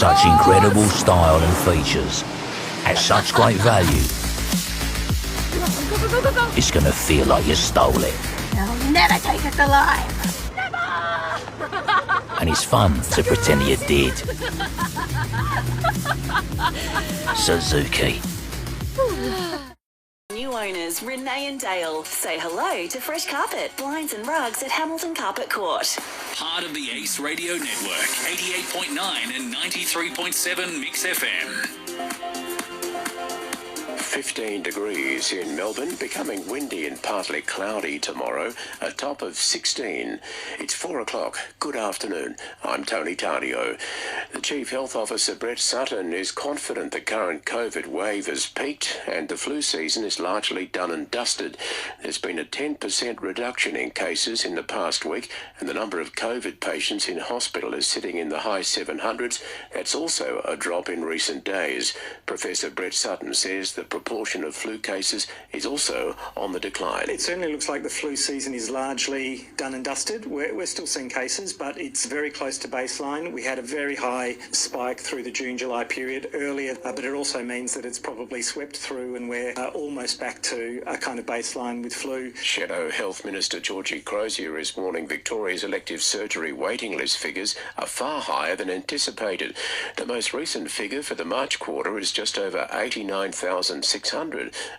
such incredible style and features at such great value, it's going to feel like you stole it. They'll never take us alive. And it's fun to pretend you did. Suzuki. New owners Renee and Dale say hello to Fresh Carpet, Blinds and Rugs at Hamilton Carpet Court. Part of the Ace Radio Network, 88.9 and 93.7 Mix FM. 15 degrees in Melbourne, becoming windy and partly cloudy tomorrow, a top of 16. It's 4 o'clock. Good afternoon. I'm Tony Tardio. The Chief Health Officer, Brett Sutton, is confident the current COVID wave has peaked and the flu season is largely done and dusted. There's been a 10% reduction in cases in the past week, and the number of COVID patients in hospital is sitting in the high 700s. That's also a drop in recent days. Professor Brett Sutton says the proportion of flu cases is also on the decline. It certainly looks like the flu season is largely done and dusted. We're still seeing cases, but it's very close to baseline. We had a very high spike through the June-July period earlier, but it also means that it's probably swept through and we're almost back to a kind of baseline with flu. Shadow Health Minister Georgie Crozier is warning Victoria's elective surgery waiting list figures are far higher than anticipated. The most recent figure for the March quarter is just over 89,600.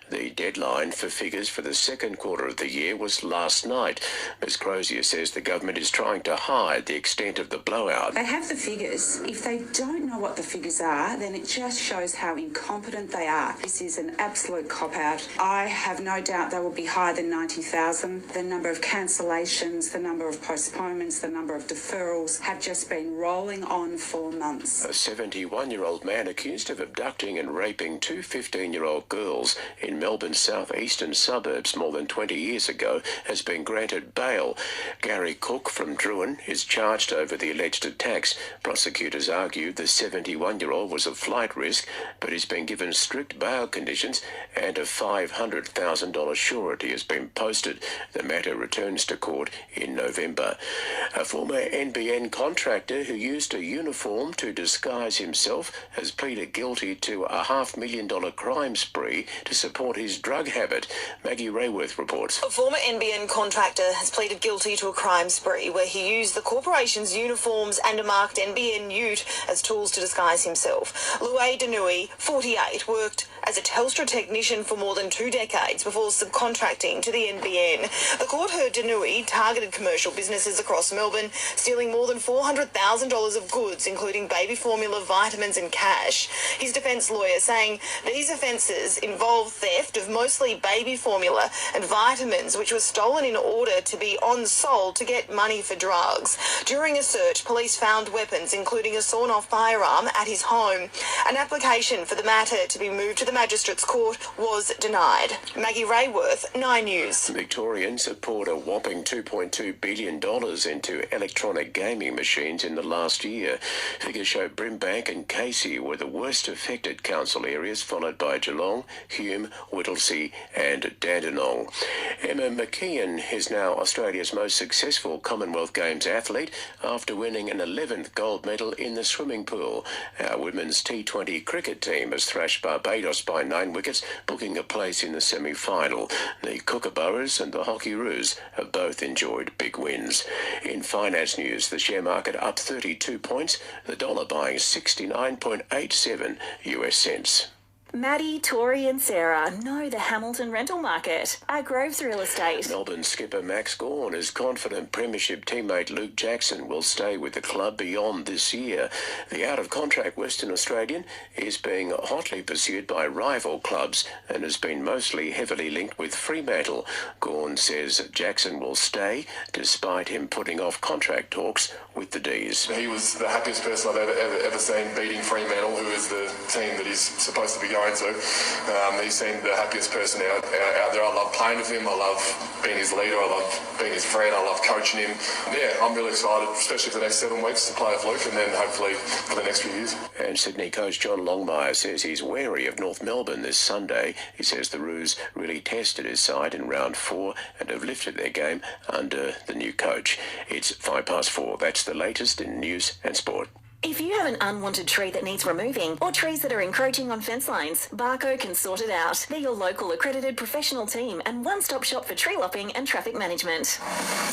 The deadline for figures for the second quarter of the year was last night. Ms Crozier says the government is trying to hide the extent of the blowout. They have the figures. If they don't know what the figures are, then it just shows how incompetent they are. This is an absolute cop-out. I have no doubt they will be higher than 90,000. The number of cancellations, the number of postponements, the number of deferrals have just been rolling on for months. A 71-year-old man accused of abducting and raping two 15-year-old girls in Melbourne's southeastern suburbs more than 20 years ago has been granted bail. Gary Cook from Druin is charged over the alleged attacks. Prosecutors argue the 71-year-old was a flight risk, but he's been given strict bail conditions and a $500,000 surety has been posted. The matter returns to court in November. A former NBN contractor who used a uniform to disguise himself has pleaded guilty to a $500,000 crime spree to support his drug habit. Maggie Rayworth reports. A former NBN contractor has pleaded guilty to a crime spree where he used the corporation's uniforms and a marked NBN ute as tools to disguise himself. Louis Denui, 48, worked as a Telstra technician for more than 2 decades before subcontracting to the NBN. The court heard Denui targeted commercial businesses across Melbourne, stealing more than $400,000 of goods, including baby formula, vitamins and cash. His defence lawyer saying these offences involve theft of mostly baby formula and vitamins, which were stolen in order to be on-sold to get money for drugs. During a search, police found weapons, including a sawn-off firearm, at his home. An application for the matter to be moved to the Magistrates Court was denied. Maggie Rayworth, 9 News. Victorians have poured a whopping $2.2 billion into electronic gaming machines in the last year. Figures show Brimbank and Casey were the worst affected council areas, followed by Geelong, Hume, Whittlesea and Dandenong. Emma McKeon is now Australia's most successful Commonwealth Games athlete after winning an 11th gold medal in the swimming pool. Our women's T20 cricket team has thrashed Barbados by 9 wickets, booking a place in the semi-final. The Kookaburras and the Hockeyroos have both enjoyed big wins. In finance news, the share market up 32 points, the dollar buying 69.87 US cents. Maddie, Tori and Sarah know the Hamilton rental market at Groves Real Estate. Melbourne skipper Max Gawn is confident Premiership teammate Luke Jackson will stay with the club beyond this year. The out-of-contract Western Australian is being hotly pursued by rival clubs and has been mostly heavily linked with Fremantle. Gawn says Jackson will stay despite him putting off contract talks with the D's. He was the happiest person I've ever seen beating Fremantle, who is the team that he's supposed to be going to. He seemed the happiest person out there. I love playing with him. I love being his leader. I love being his friend. I love coaching him. Yeah, I'm really excited, especially for the next 7 weeks to play with Luke and then hopefully for the next few years. And Sydney coach John Longmire says he's wary of North Melbourne this Sunday. He says the Roos really tested his side in round 4 and have lifted their game under the new coach. It's 4:05. That's the latest in news and sport. If you have an unwanted tree that needs removing or trees that are encroaching on fence lines, Barco can sort it out. They're your local accredited professional team and one-stop shop for tree lopping and traffic management.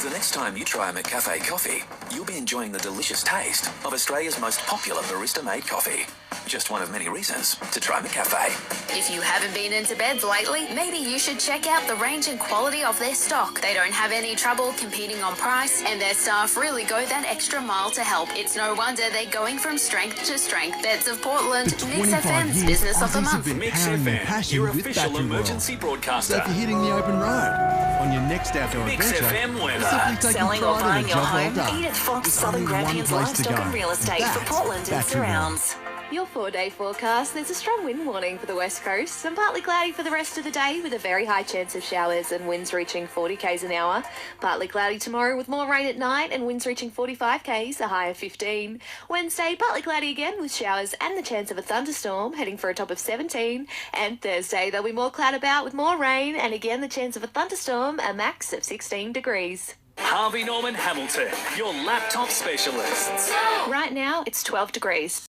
The next time you try a McCafe coffee, you'll be enjoying the delicious taste of Australia's most popular barista-made coffee. Just one of many reasons to try McCafe. If you haven't been into beds lately, maybe you should check out the range and quality of their stock. They don't have any trouble competing on price, and their staff really go that extra mile to help. It's no wonder they're going from strength to strength. Beds of Portland, MixxFM's Business of the Month. MixxFM, your official emergency broadcaster. So if you're hitting the open road on your next outdoor adventure, MixxFM weather. Selling or buying your home? Edith Fox, Southern Grampians Livestock and Real Estate for Portland and surrounds. Your 4-day forecast, there's a strong wind warning for the west coast and partly cloudy for the rest of the day with a very high chance of showers and winds reaching 40 k's an hour. Partly cloudy tomorrow with more rain at night and winds reaching 45 k's, a high of 15. Wednesday, partly cloudy again with showers and the chance of a thunderstorm, heading for a top of 17. And Thursday, there'll be more cloud about with more rain and again the chance of a thunderstorm, a max of 16 degrees. Harvey Norman Hamilton, your laptop specialists. Right now, it's 12 degrees.